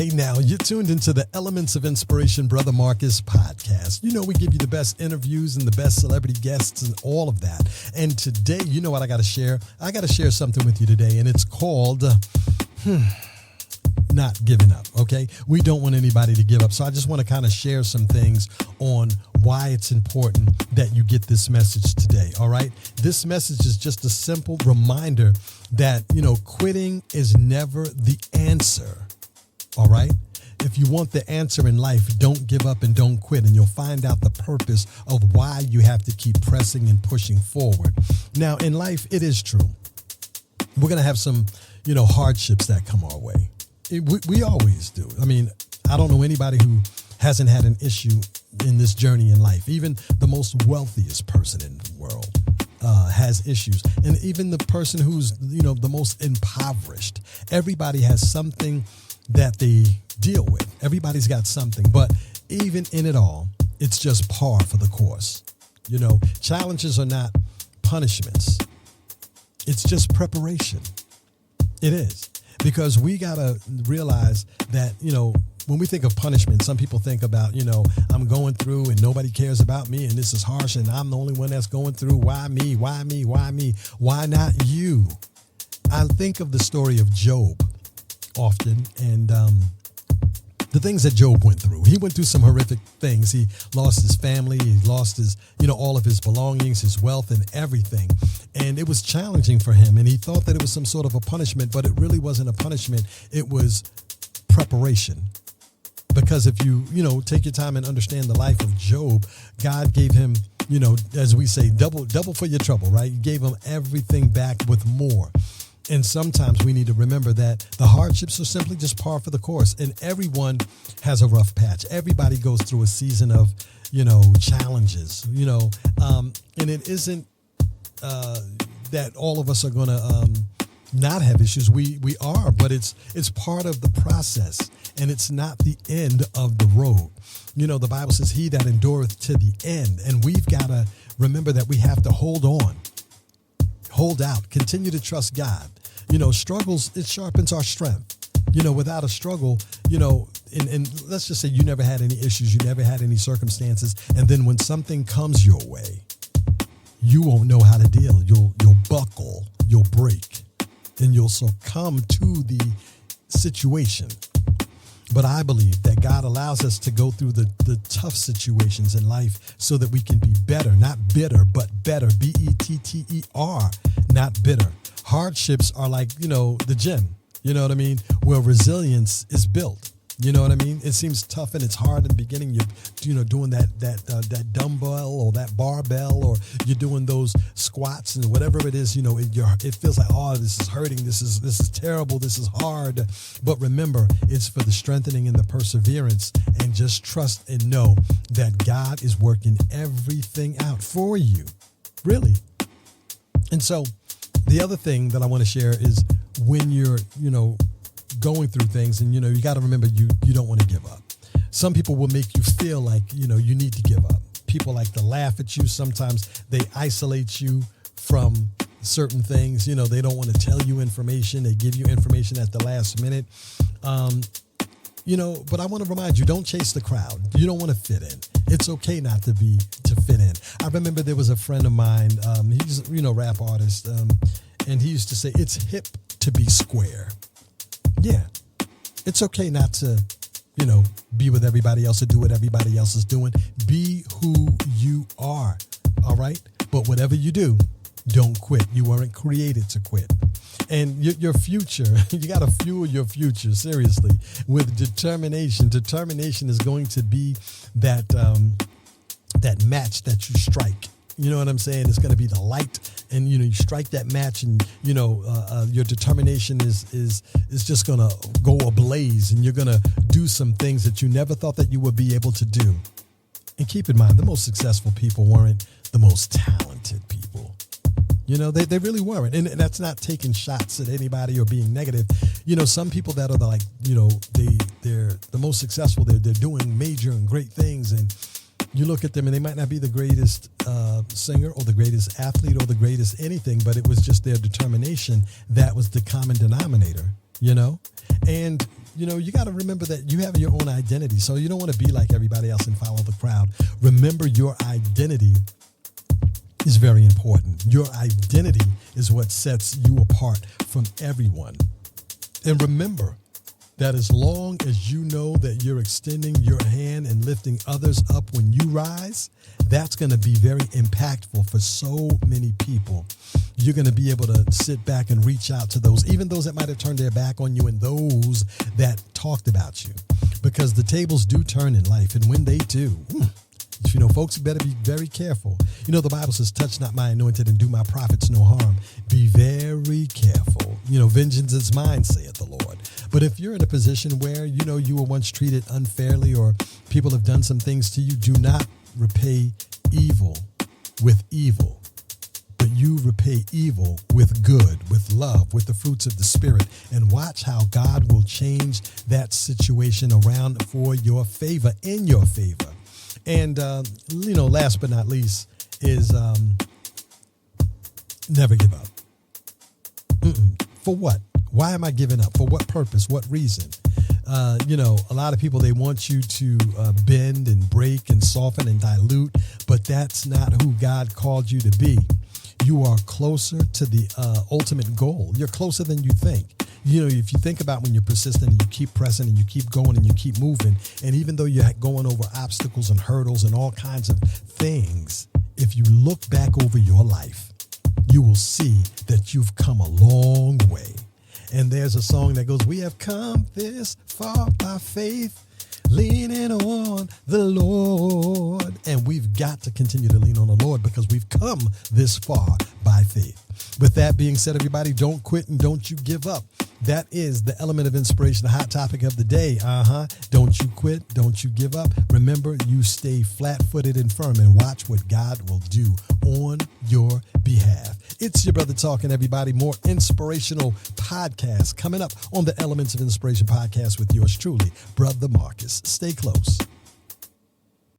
Hey now, you're tuned into the Elements of Inspiration Brother Marcus podcast. You know we give you the best interviews and the best celebrity guests and all of that. And today, you know what I got to share? I got to share something with you today, and it's called not giving up, okay? We don't want anybody to give up. So I just want to kind of share some things on why it's important that you get this message today, all right? This message is just a simple reminder that, quitting is never the answer. All right. If you want the answer in life, don't give up and don't quit, and you'll find out the purpose of why you have to keep pressing and pushing forward. Now, in life, it is true. We're going to have some, hardships that come our way. We always do. I mean, I don't know anybody who hasn't had an issue in this journey in life. Even the most wealthiest person in the world has issues. And even the person who's, the most impoverished. Everybody has something that they deal with. Everybody's got something, but even in it all, it's just par for the course. Challenges are not punishments. It's just preparation. It is, because we got to realize that, when we think of punishment, some people think about, I'm going through and nobody cares about me and this is harsh and I'm the only one that's going through. Why me? Why me? Why me? Why not you? I think of the story of Job often, and the things that Job went through. He went through some horrific things. He lost his family. He lost his, all of his belongings, his wealth, and everything. And it was challenging for him. And he thought that it was some sort of a punishment, but it really wasn't a punishment. It was preparation. Because if you, take your time and understand the life of Job, God gave him, as we say, double for your trouble, right? He gave him everything back with more. And sometimes we need to remember that the hardships are simply just par for the course. And everyone has a rough patch. Everybody goes through a season of, challenges, and it isn't that all of us are going to not have issues. We are, but it's part of the process, and it's not the end of the road. The Bible says he that endureth to the end. And we've got to remember that we have to hold on. Hold out, continue to trust God. Struggles, it sharpens our strength. Without a struggle, and let's just say you never had any issues, you never had any circumstances. And then when something comes your way, you won't know how to deal. You'll buckle, you'll break, and you'll succumb to the situation. But I believe that God allows us to go through the tough situations in life so that we can be better, not bitter, but better, better, not bitter. Hardships are like, the gym, where resilience is built. It seems tough and it's hard in the beginning. You're doing that dumbbell or that barbell, or you're doing those squats and whatever it is. It feels like, oh, this is hurting. This is terrible. This is hard. But remember, it's for the strengthening and the perseverance. And just trust and know that God is working everything out for you, really. And so, the other thing that I want to share is when you're, going through things, and, you got to remember you don't want to give up. Some people will make you feel like, you need to give up. People like to laugh at you. Sometimes they isolate you from certain things. They don't want to tell you information. They give you information at the last minute. But I want to remind you, don't chase the crowd. You don't want to fit in. It's okay not to fit in. I remember there was a friend of mine, he's a rap artist, and he used to say, it's hip to be square. Yeah, it's okay not to, be with everybody else or do what everybody else is doing. Be who you are, all right? But whatever you do, don't quit. You weren't created to quit. And your future, you got to fuel your future, seriously, with determination. Determination is going to be that match that you strike. You know what I'm saying? It's going to be the light, and, you strike that match, and, your determination is just going to go ablaze, and you're going to do some things that you never thought that you would be able to do. And keep in mind, the most successful people weren't the most talented people. They really weren't. And that's not taking shots at anybody or being negative. Some people that are like, they're the most successful. They're doing major and great things. And you look at them and they might not be the greatest singer or the greatest athlete or the greatest anything, but it was just their determination that was the common denominator, And you got to remember that you have your own identity. So you don't want to be like everybody else and follow the crowd. Remember, your identity is very important. Your identity is what sets you apart from everyone. And remember that as long as you know that you're extending your hand and lifting others up when you rise, that's going to be very impactful for so many people. You're going to be able to sit back and reach out to those, even those that might have turned their back on you and those that talked about you, because the tables do turn in life. And when they do, folks better be very careful. The Bible says, touch not my anointed and do my prophets no harm. Be very careful. Vengeance is mine, saith the Lord. But if you're in a position where, you were once treated unfairly or people have done some things to you, do not repay evil with evil, but you repay evil with good, with love, with the fruits of the Spirit, and watch how God will change that situation around for your favor, in your favor. And, last but not least is never give up. For what? Why am I giving up? For what purpose? What reason? A lot of people, they want you to bend and break and soften and dilute, but that's not who God called you to be. You are closer to the ultimate goal. You're closer than you think. If you think about when you're persistent and you keep pressing and you keep going and you keep moving, and even though you're going over obstacles and hurdles and all kinds of things, if you look back over your life, you will see that you've come a long way. And there's a song that goes, we have come this far by faith, leaning on the Lord. And we've got to continue to lean on the Lord because we've come this far by faith. With that being said, everybody, don't quit and don't you give up. That is the element of inspiration, the hot topic of the day. Don't you quit. Don't you give up. Remember, you stay flat-footed and firm and watch what God will do on your behalf. It's your brother talking, everybody. More inspirational podcasts coming up on the Elements of Inspiration podcast with yours truly, Brother Marcus. Stay close.